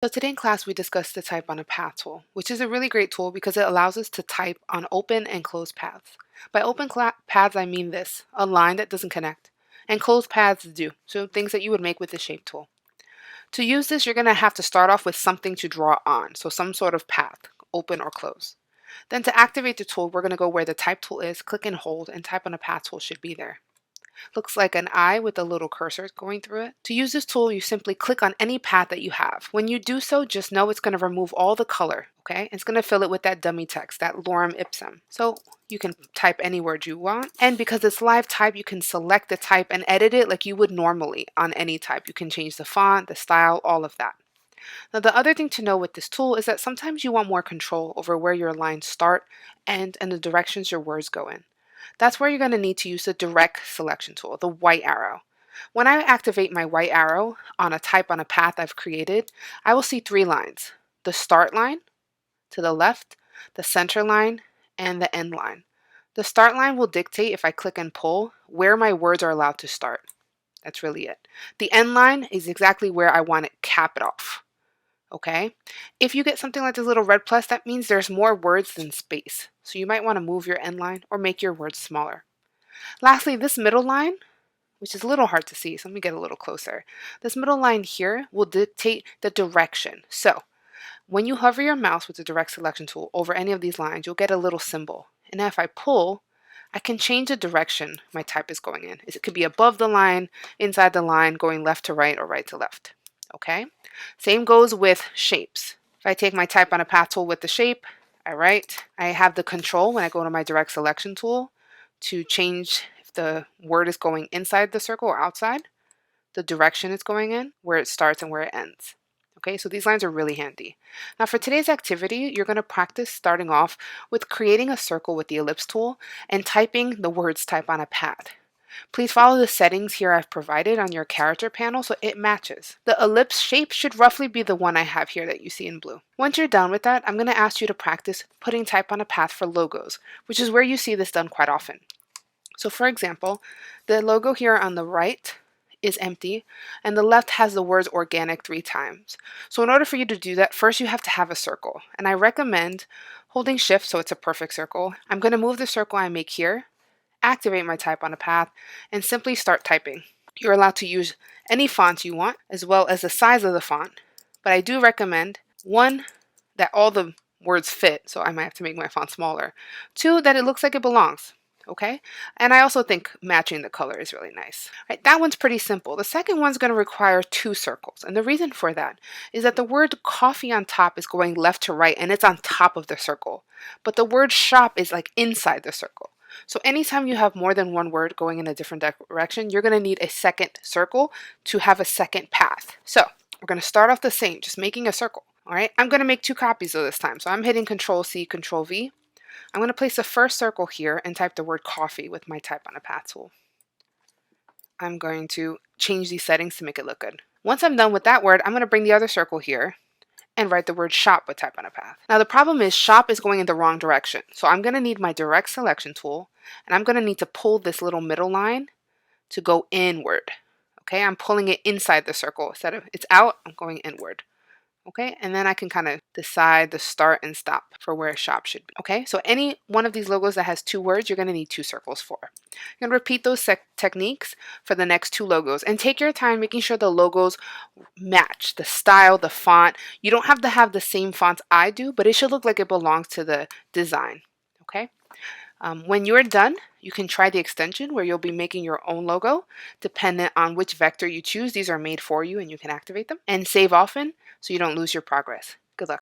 So today in class we discussed the Type on a Path tool, which is a really great tool because it allows us to type on open and closed paths. By open paths I mean this, a line that doesn't connect, and closed paths do, so things that you would make with the shape tool. To use this you're going to have to start off with something to draw on, so some sort of path, open or closed. Then to activate the tool we're going to go where the Type tool is, click and hold, and Type on a Path tool should be there. Looks like an eye with a little cursor going through it. To use this tool, you simply click on any path that you have. When you do so, just know it's going to remove all the color, okay? It's going to fill it with that dummy text, that lorem ipsum. So you can type any word you want. And because it's live type, you can select the type and edit it like you would normally on any type. You can change the font, the style, all of that. Now, the other thing to know with this tool is that sometimes you want more control over where your lines start, end, and the directions your words go in. That's where you're going to need to use the direct selection tool, the white arrow. When I activate my white arrow on a type on a path I've created, I will see three lines: the start line to the left, the center line, and the end line. The start line will dictate, if I click and pull, where my words are allowed to start. That's really it. The end line is exactly where I want it capped off. Okay? If you get something like this little red plus, that means there's more words than space. So you might want to move your end line or make your words smaller. Lastly, this middle line, which is a little hard to see, so let me get a little closer. This middle line here will dictate the direction. So when you hover your mouse with the direct selection tool over any of these lines, you'll get a little symbol. And if I pull, I can change the direction my type is going in. It could be above the line, inside the line, going left to right or right to left. Okay? Same goes with shapes. If I take my Type on a Path tool with the shape, I write. I have the control when I go to my direct selection tool to change if the word is going inside the circle or outside, the direction it's going in, where it starts and where it ends. Okay, so these lines are really handy. Now for today's activity, you're going to practice starting off with creating a circle with the ellipse tool and typing the words Type on a Path. Please follow the settings here I've provided on your character panel so it matches. The ellipse shape should roughly be the one I have here that you see in blue. Once you're done with that, I'm going to ask you to practice putting Type on a Path for logos, which is where you see this done quite often. So for example, the logo here on the right is empty and the left has the words organic 3 times. So in order for you to do that, first you have to have a circle, and I recommend holding shift so it's a perfect circle. I'm going to move the circle I make here, activate my Type on a Path, and simply start typing. You're allowed to use any font you want as well as the size of the font, but I do recommend 1, that all the words fit, so I might have to make my font smaller. 2, that it looks like it belongs. Okay, and I also think matching the color is really nice. Right, that one's pretty simple. The second one's going to require 2 circles, and the reason for that is that the word coffee on top is going left to right and it's on top of the circle, but the word shop is like inside the circle. So anytime you have more than one word going in a different direction, you're going to need a second circle to have a second path. So we're going to start off the same, just making a circle. All right, I'm going to make 2 copies of this time, so I'm hitting Control C, Control V. I'm going to place the first circle here and type the word coffee with my Type on a Path tool. I'm going to change these settings to make it look good. Once I'm done with that word, I'm going to bring the other circle here and write the word shop with Type on a Path. Now the problem is shop is going in the wrong direction. So I'm going to need my direct selection tool and I'm going to need to pull this little middle line to go inward. Okay, I'm pulling it inside the circle. Instead of it's out, I'm going inward. Okay, and then I can kind of decide the start and stop for where a shop should be. Okay, so any one of these logos that has 2 words, you're going to need 2 circles for. You're going to repeat those techniques for the next 2 logos and take your time making sure the logos match the style, the font. You don't have to have the same fonts I do, but it should look like it belongs to the design. Okay. When you're done, you can try the extension where you'll be making your own logo dependent on which vector you choose. These are made for you and you can activate them, and save often so you don't lose your progress.